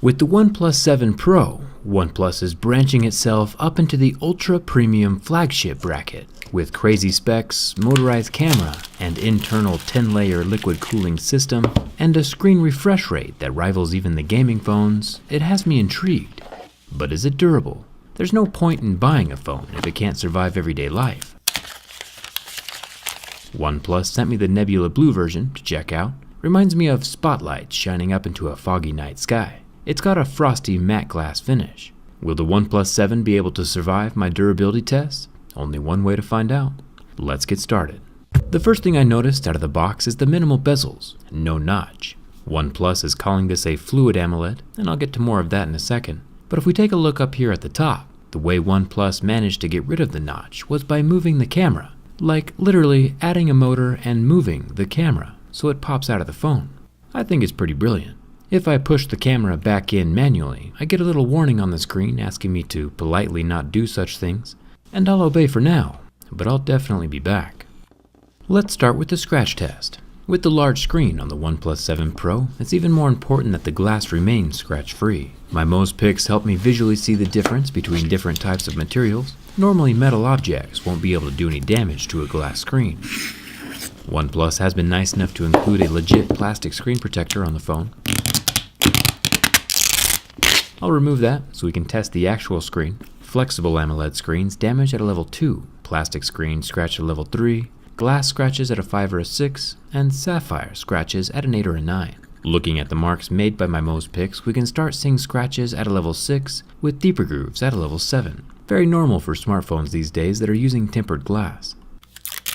With the OnePlus 7 Pro, OnePlus is branching itself up into the ultra-premium flagship bracket. With crazy specs, motorized camera, and internal 10-layer liquid cooling system, and a screen refresh rate that rivals even the gaming phones, it has me intrigued. But is it durable? There's no point in buying a phone if it can't survive everyday life. OnePlus sent me the Nebula Blue version to check out. Reminds me of spotlights shining up into a foggy night sky. It's got a frosty matte glass finish. Will the OnePlus 7 be able to survive my durability tests? Only one way to find out. Let's get started. The first thing I noticed out of the box is the minimal bezels, no notch. OnePlus is calling this a fluid AMOLED, and I'll get to more of that in a second. But if we take a look up here at the top, the way OnePlus managed to get rid of the notch was by moving the camera. Like literally adding a motor and moving the camera so it pops out of the phone. I think it's pretty brilliant. If I push the camera back in manually, I get a little warning on the screen asking me to politely not do such things, and I'll obey for now, but I'll definitely be back. Let's start with the scratch test. With the large screen on the OnePlus 7 Pro, it's even more important that the glass remains scratch-free. My Mose picks help me visually see the difference between different types of materials. Normally, metal objects won't be able to do any damage to a glass screen. OnePlus has been nice enough to include a legit plastic screen protector on the phone. I'll remove that so we can test the actual screen. Flexible AMOLED screens damage at a level 2, plastic screens scratch at a level 3, glass scratches at a 5 or a 6, and sapphire scratches at an 8 or a 9. Looking at the marks made by my Mose picks, we can start seeing scratches at a level 6 with deeper grooves at a level 7. Very normal for smartphones these days that are using tempered glass.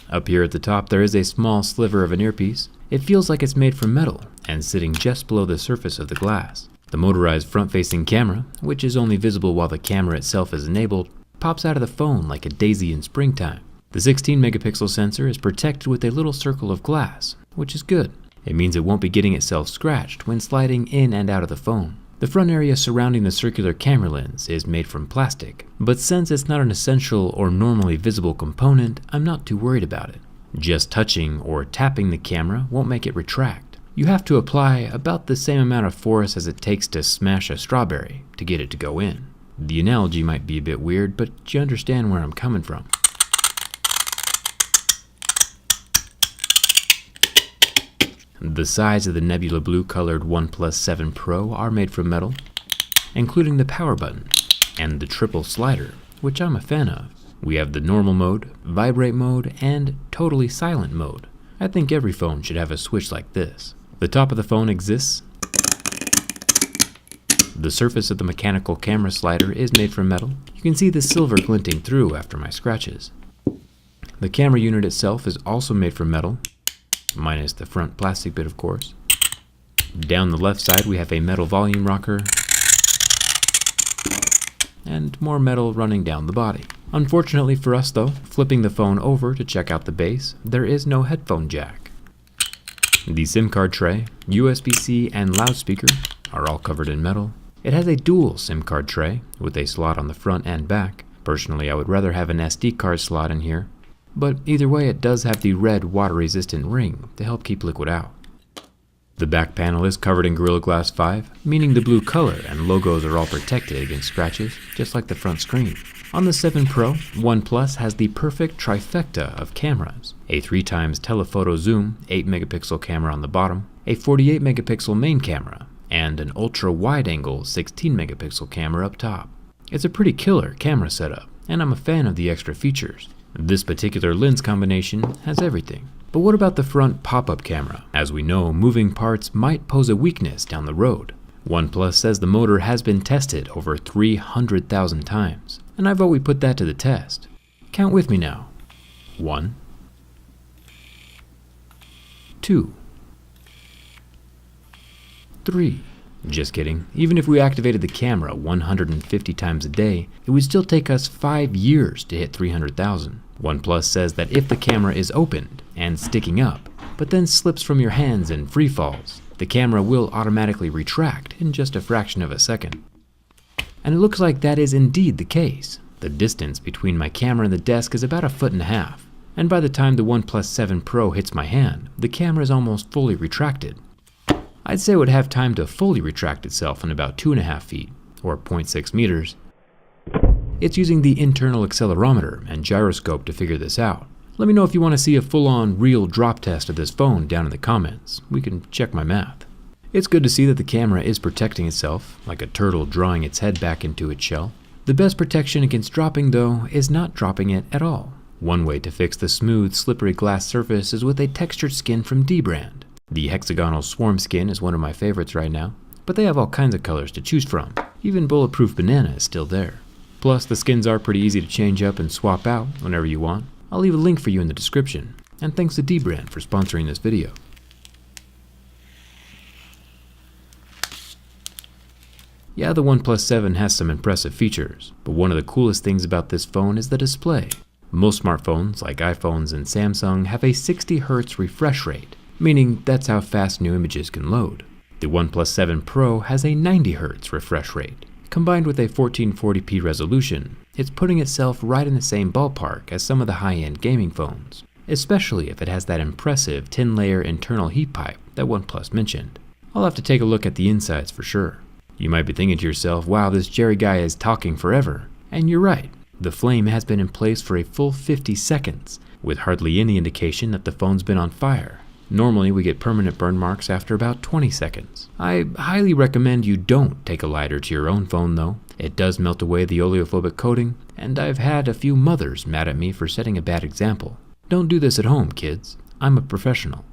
Up here at the top there is a small sliver of an earpiece. It feels like it's made from metal and sitting just below the surface of the glass. The motorized front-facing camera, which is only visible while the camera itself is enabled, pops out of the phone like a daisy in springtime. The 16-megapixel sensor is protected with a little circle of glass, which is good. It means it won't be getting itself scratched when sliding in and out of the phone. The front area surrounding the circular camera lens is made from plastic, but since it's not an essential or normally visible component, I'm not too worried about it. Just touching or tapping the camera won't make it retract. You have to apply about the same amount of force as it takes to smash a strawberry to get it to go in. The analogy might be a bit weird, but you understand where I'm coming from. The sides of the Nebula Blue colored OnePlus 7 Pro are made from metal, including the power button and the triple slider, which I'm a fan of. We have the normal mode, vibrate mode, and totally silent mode. I think every phone should have a switch like this. The top of the phone exists. The surface of the mechanical camera slider is made from metal. You can see the silver glinting through after my scratches. The camera unit itself is also made from metal, minus the front plastic bit of course. Down the left side we have a metal volume rocker, and more metal running down the body. Unfortunately for us though, flipping the phone over to check out the base, there is no headphone jack. The SIM card tray, USB-C, and loudspeaker are all covered in metal. It has a dual SIM card tray with a slot on the front and back. Personally, I would rather have an SD card slot in here, but either way it does have the red water-resistant ring to help keep liquid out. The back panel is covered in Gorilla Glass 5, meaning the blue color and logos are all protected against scratches, just like the front screen. On the 7 Pro, OnePlus has the perfect trifecta of cameras. A 3x telephoto zoom, 8-megapixel camera on the bottom, a 48-megapixel main camera, and an ultra-wide-angle 16-megapixel camera up top. It's a pretty killer camera setup, and I'm a fan of the extra features. This particular lens combination has everything. But what about the front pop-up camera? As we know, moving parts might pose a weakness down the road. OnePlus says the motor has been tested over 300,000 times, and I've always put that to the test. Count with me now. 1, 2, 3. Just kidding. Even if we activated the camera 150 times a day, it would still take us 5 years to hit 300,000. OnePlus says that if the camera is opened and sticking up, but then slips from your hands and free falls, the camera will automatically retract in just a fraction of a second. And it looks like that is indeed the case. The distance between my camera and the desk is about 1.5 feet, and by the time the OnePlus 7 Pro hits my hand, the camera is almost fully retracted. I'd say it would have time to fully retract itself in about 2.5 feet, or 0.6 meters. It's using the internal accelerometer and gyroscope to figure this out. Let me know if you want to see a full-on real drop test of this phone down in the comments. We can check my math. It's good to see that the camera is protecting itself, like a turtle drawing its head back into its shell. The best protection against dropping, though, is not dropping it at all. One way to fix the smooth, slippery glass surface is with a textured skin from D-Brand. The hexagonal swarm skin is one of my favorites right now, but they have all kinds of colors to choose from. Even bulletproof banana is still there. Plus, the skins are pretty easy to change up and swap out whenever you want. I'll leave a link for you in the description. And thanks to D-Brand for sponsoring this video. Yeah, the OnePlus 7 has some impressive features, but one of the coolest things about this phone is the display. Most smartphones, like iPhones and Samsung, have a 60 Hz refresh rate, meaning that's how fast new images can load. The OnePlus 7 Pro has a 90 Hz refresh rate. Combined with a 1440p resolution, it's putting itself right in the same ballpark as some of the high-end gaming phones, especially if it has that impressive 10-layer internal heat pipe that OnePlus mentioned. I'll have to take a look at the insides for sure. You might be thinking to yourself, wow, this Jerry guy is talking forever. And you're right, the flame has been in place for a full 50 seconds, with hardly any indication that the phone's been on fire. Normally, we get permanent burn marks after about 20 seconds. I highly recommend you don't take a lighter to your own phone though. It does melt away the oleophobic coating, and I've had a few mothers mad at me for setting a bad example. Don't do this at home, kids. I'm a professional.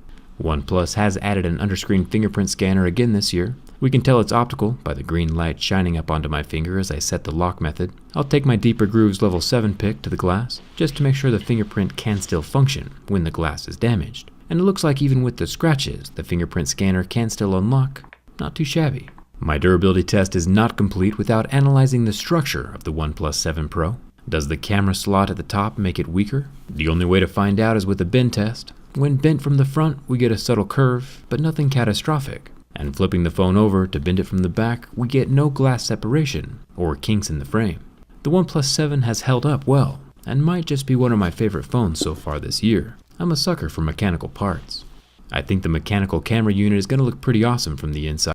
OnePlus has added an underscreen fingerprint scanner again this year. We can tell it's optical by the green light shining up onto my finger as I set the lock method. I'll take my Deeper Grooves Level 7 pick to the glass, just to make sure the fingerprint can still function when the glass is damaged. And it looks like even with the scratches, the fingerprint scanner can still unlock. Not too shabby. My durability test is not complete without analyzing the structure of the OnePlus 7 Pro. Does the camera slot at the top make it weaker? The only way to find out is with a bend test. When bent from the front, we get a subtle curve, but nothing catastrophic. And flipping the phone over to bend it from the back, we get no glass separation or kinks in the frame. The OnePlus 7 has held up well, and might just be one of my favorite phones so far this year. I'm a sucker for mechanical parts. I think the mechanical camera unit is going to look pretty awesome from the inside.